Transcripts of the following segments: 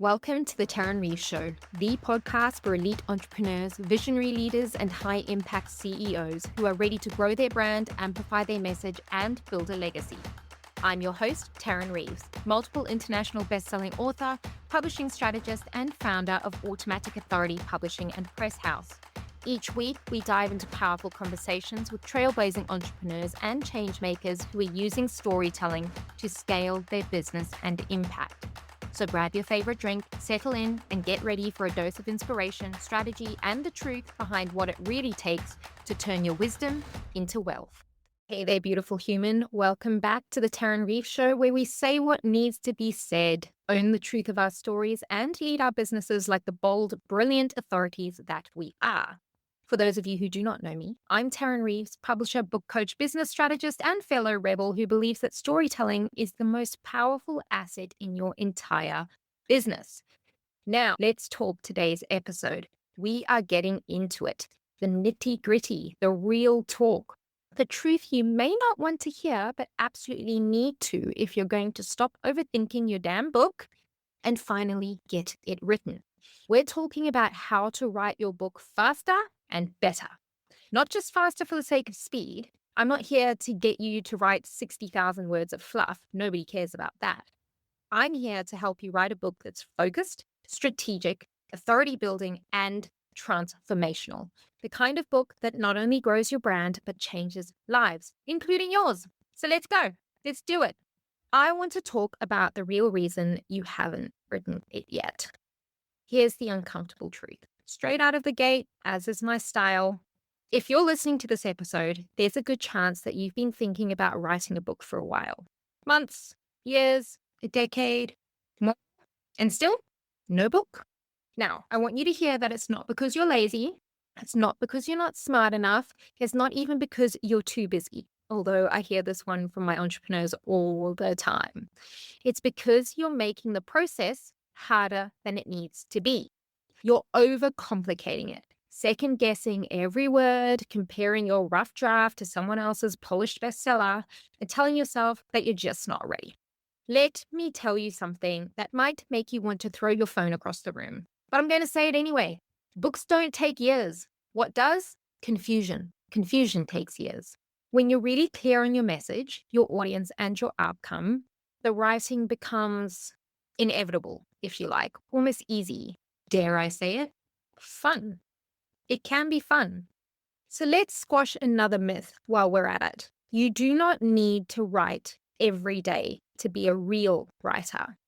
Welcome to the Tarryn Reeves Show, the podcast for elite entrepreneurs, visionary leaders, and high-impact CEOs who are ready to grow their brand, amplify their message, and build a legacy. I'm your host, Tarryn Reeves, multiple international best-selling author, publishing strategist, and founder of Automatic Authority Publishing and Press House. Each week, we dive into powerful conversations with trailblazing entrepreneurs and changemakers who are using storytelling to scale their business and impact. So grab your favorite drink, settle in, and get ready for a dose of inspiration, strategy, and the truth behind what it really takes to turn your wisdom into wealth. Hey there, beautiful human. Welcome back to the Tarryn Reeves Show, where we say what needs to be said, own the truth of our stories, and lead our businesses like the bold, brilliant authorities that we are. For those of you who do not know me, I'm Tarryn Reeves, publisher, book coach, business strategist, and fellow rebel who believes that storytelling is the most powerful asset in your entire business. Now, let's talk today's episode. We are getting into it. The nitty-gritty, the real talk. The truth you may not want to hear, but absolutely need to if you're going to stop overthinking your damn book and finally get it written. We're talking about how to write your book faster and better. Not just faster for the sake of speed. I'm not here to get you to write 60,000 words of fluff. Nobody cares about that. I'm here to help you write a book that's focused, strategic, authority building, and transformational. The kind of book that not only grows your brand, but changes lives, including yours. So let's go. Let's do it. I want to talk about the real reason you haven't written it yet. Here's the uncomfortable truth. Straight out of the gate, as is my style. If you're listening to this episode, there's a good chance that you've been thinking about writing a book for a while. Months, years, a decade, more, and still no book. Now, I want you to hear that it's not because you're lazy. It's not because you're not smart enough. It's not even because you're too busy. Although I hear this one from my entrepreneurs all the time. It's because you're making the process harder than it needs to be. You're overcomplicating it, second guessing every word, comparing your rough draft to someone else's polished bestseller, and telling yourself that you're just not ready. Let me tell you something that might make you want to throw your phone across the room, but I'm going to say it anyway. Books don't take years. What does? Confusion. Confusion takes years. When you're really clear on your message, your audience, and your outcome, the writing becomes inevitable, if you like, almost easy. Dare I say it? Fun. It can be fun. So let's squash another myth while we're at it. You do not need to write every day to be a real writer.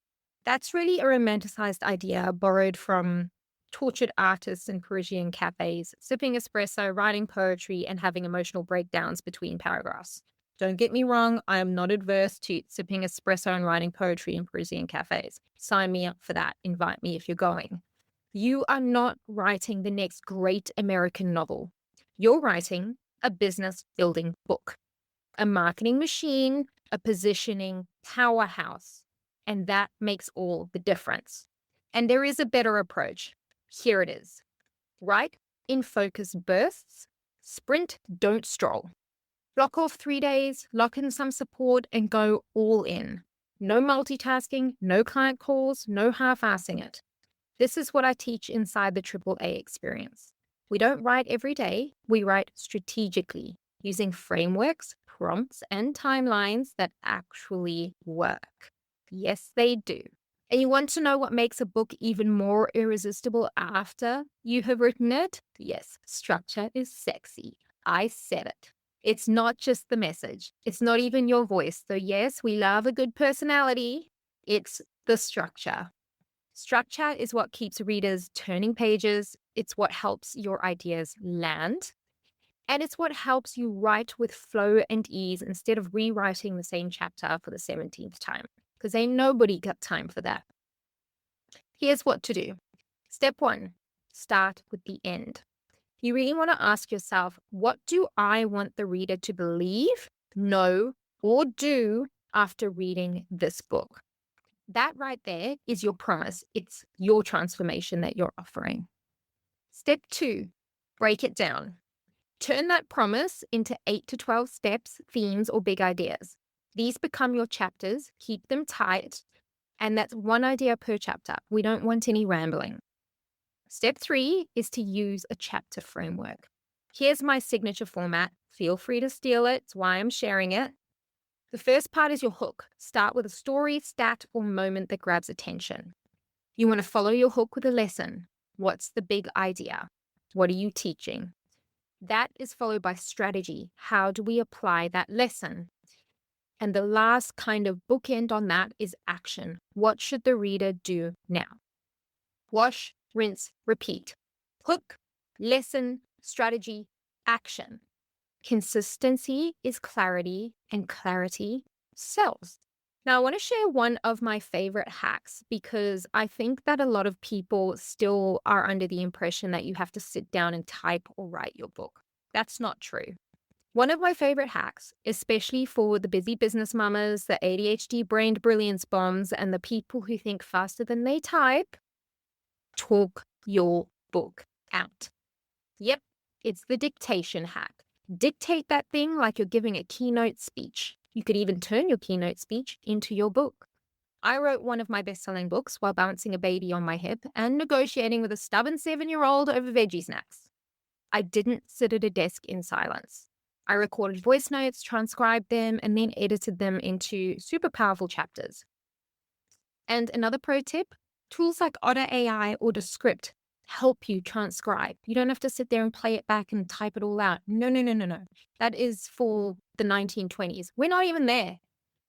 That's really a romanticized idea borrowed from tortured artists in Parisian cafes, sipping espresso, writing poetry, and having emotional breakdowns between paragraphs. Don't get me wrong, I am not adverse to sipping espresso and writing poetry in Parisian cafes. Sign me up for that. Invite me if you're going. You are not writing the next great American novel. You're writing a business building book, a marketing machine, a positioning powerhouse. And that makes all the difference. And there is a better approach. Here it is. Write in focus bursts. Sprint, don't stroll. Block off 3 days, lock in some support, and go all in. No multitasking, no client calls, no half-assing it. This is what I teach inside the AAA experience. We don't write every day, we write strategically, using frameworks, prompts, and timelines that actually work. Yes, they do. And you want to know what makes a book even more irresistible after you have written it? Yes, structure is sexy. I said it. It's not just the message. It's not even your voice. Though yes, we love a good personality. It's the structure. Structure is what keeps readers turning pages. It's what helps your ideas land. And it's what helps you write with flow and ease instead of rewriting the same chapter for the 17th time. Because ain't nobody got time for that. Here's what to do. Step 1, start with the end. You really want to ask yourself, what do I want the reader to believe, know, or do after reading this book? That right there is your promise. It's your transformation that you're offering. Step 2, break it down. Turn that promise into 8 to 12 steps, themes, or big ideas. These become your chapters. Keep them tight. And that's one idea per chapter. We don't want any rambling. Step 3 is to use a chapter framework. Here's my signature format. Feel free to steal it. It's why I'm sharing it. The first part is your hook. Start with a story, stat, or moment that grabs attention. You want to follow your hook with a lesson. What's the big idea? What are you teaching? That is followed by strategy. How do we apply that lesson? And the last kind of bookend on that is action. What should the reader do now? Wash, rinse, repeat. Hook, lesson, strategy, action. Consistency is clarity, and clarity sells. Now, I want to share one of my favorite hacks because I think that a lot of people still are under the impression that you have to sit down and type or write your book. That's not true. One of my favorite hacks, especially for the busy business mamas, the ADHD brained brilliance bombs, and the people who think faster than they type, talk your book out. Yep, it's the dictation hack. Dictate that thing like you're giving a keynote speech. You could even turn your keynote speech into your book. I wrote one of my best-selling books while balancing a baby on my hip and negotiating with a stubborn 7-year-old over veggie snacks. I didn't sit at a desk in silence. I recorded voice notes, transcribed them, and then edited them into super powerful chapters. And another pro tip, tools like Otter AI or Descript help you transcribe. You don't have to sit there and play it back and type it all out. No. That is for the 1920s. We're not even there.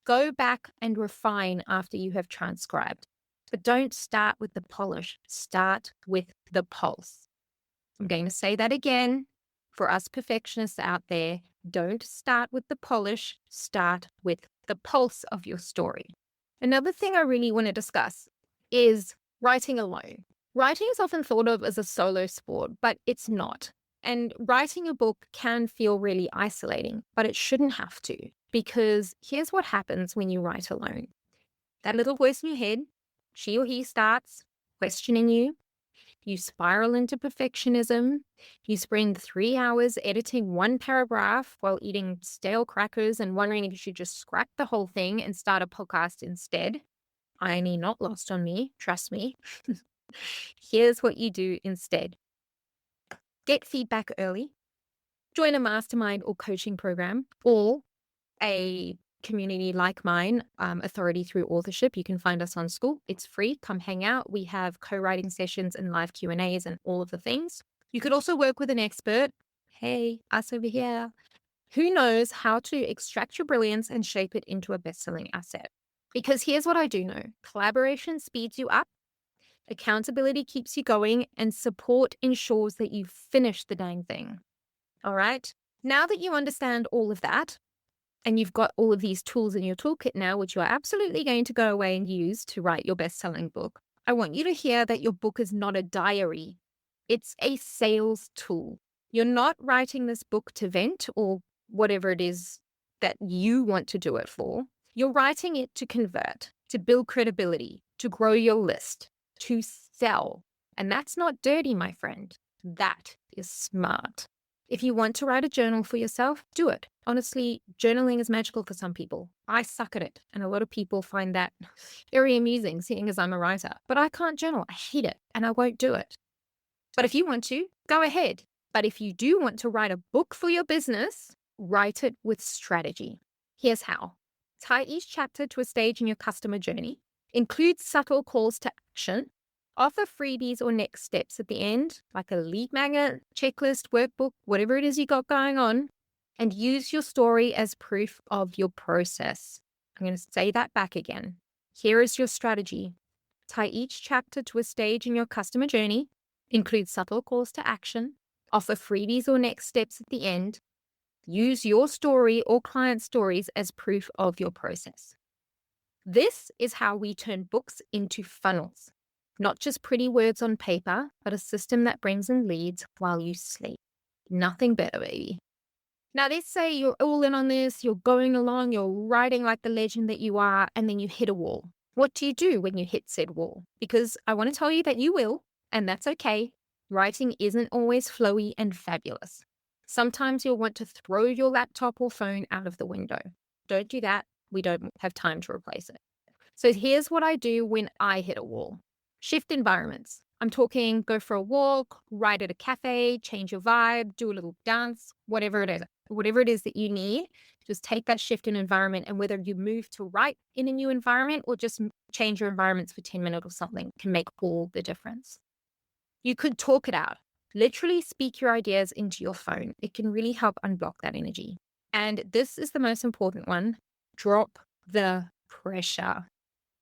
Go back and refine after you have transcribed. But don't start with the polish. Start with the pulse. I'm going to say that again for us perfectionists out there. Don't start with the polish. Start with the pulse of your story. Another thing I really want to discuss is writing alone. Writing is often thought of as a solo sport, but it's not. And writing a book can feel really isolating, but it shouldn't have to, because here's what happens when you write alone. That little voice in your head, she or he starts questioning you. You spiral into perfectionism. You spend 3 hours editing one paragraph while eating stale crackers and wondering if you should just scrap the whole thing and start a podcast instead. Irony not lost on me, trust me. Here's what you do instead. Get feedback early. Join a mastermind or coaching program or a community like mine, Authority Through Authorship. You can find us on School. It's free. Come hang out. We have co-writing sessions and live Q&As and all of the things. You could also work with an expert. Hey, us over here. Who knows how to extract your brilliance and shape it into a best-selling asset? Because here's what I do know. Collaboration speeds you up. Accountability keeps you going, and support ensures that you finish the dang thing. All right? Now that you understand all of that, and you've got all of these tools in your toolkit now, which you are absolutely going to go away and use to write your best-selling book, I want you to hear that your book is not a diary. It's a sales tool. You're not writing this book to vent or whatever it is that you want to do it for. You're writing it to convert, to build credibility, to grow your list, to sell. And that's not dirty, my friend. That is smart. If you want to write a journal for yourself, do it. Honestly, journaling is magical for some people. I suck at it. And a lot of people find that very amusing, seeing as I'm a writer. But I can't journal. I hate it and I won't do it. But if you want to, go ahead. But if you do want to write a book for your business, write it with strategy. Here's how. Tie each chapter to a stage in your customer journey. Include subtle calls to action. Offer freebies or next steps at the end, like a lead magnet, checklist, workbook, whatever it is you got going on. And use your story as proof of your process. I'm going to say that back again. Here is your strategy. Tie each chapter to a stage in your customer journey. Include subtle calls to action. Offer freebies or next steps at the end. Use your story or client stories as proof of your process. This is how we turn books into funnels. Not just pretty words on paper, but a system that brings in leads while you sleep. Nothing better, baby. Now, let's say you're all in on this, you're going along, you're writing like the legend that you are, and then you hit a wall. What do you do when you hit said wall? Because I want to tell you that you will, and that's okay. Writing isn't always flowy and fabulous. Sometimes you'll want to throw your laptop or phone out of the window. Don't do that. We don't have time to replace it. So here's what I do when I hit a wall. Shift environments. I'm talking go for a walk, write at a cafe, change your vibe, do a little dance, whatever it is. Whatever it is that you need, just take that shift in environment. And whether you move to write in a new environment or just change your environments for 10 minutes or something can make all the difference. You could talk it out. Literally speak your ideas into your phone. It can really help unblock that energy. And this is the most important one. Drop the pressure.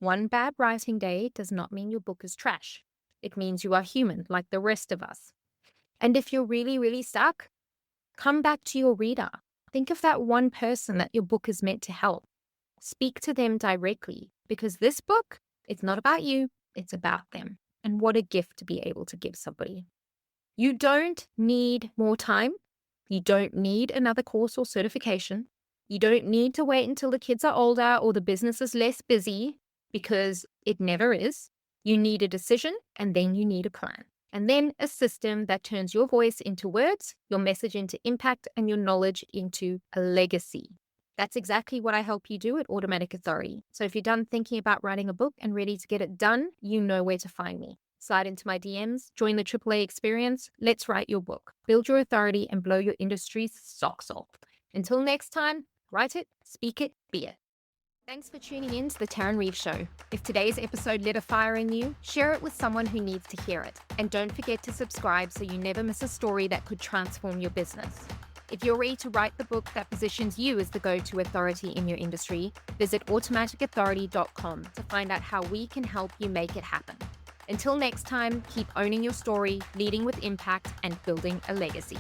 One bad writing day does not mean your book is trash. It means you are human, like the rest of us. And if you're really, really stuck, come back to your reader. Think of that one person that your book is meant to help. Speak to them directly because this book, it's not about you, it's about them. And what a gift to be able to give somebody. You don't need more time. You don't need another course or certification. You don't need to wait until the kids are older or the business is less busy because it never is. You need a decision and then you need a plan. And then a system that turns your voice into words, your message into impact, and your knowledge into a legacy. That's exactly what I help you do at Automatic Authority. So if you're done thinking about writing a book and ready to get it done, you know where to find me. Slide into my DMs, join the AAA experience. Let's write your book, build your authority, and blow your industry's socks off. Until next time, write it, speak it, be it. Thanks for tuning in to the Tarryn Reeves Show. If today's episode lit a fire in you, share it with someone who needs to hear it. And don't forget to subscribe so you never miss a story that could transform your business. If you're ready to write the book that positions you as the go-to authority in your industry, visit automaticauthority.com to find out how we can help you make it happen. Until next time, keep owning your story, leading with impact, and building a legacy.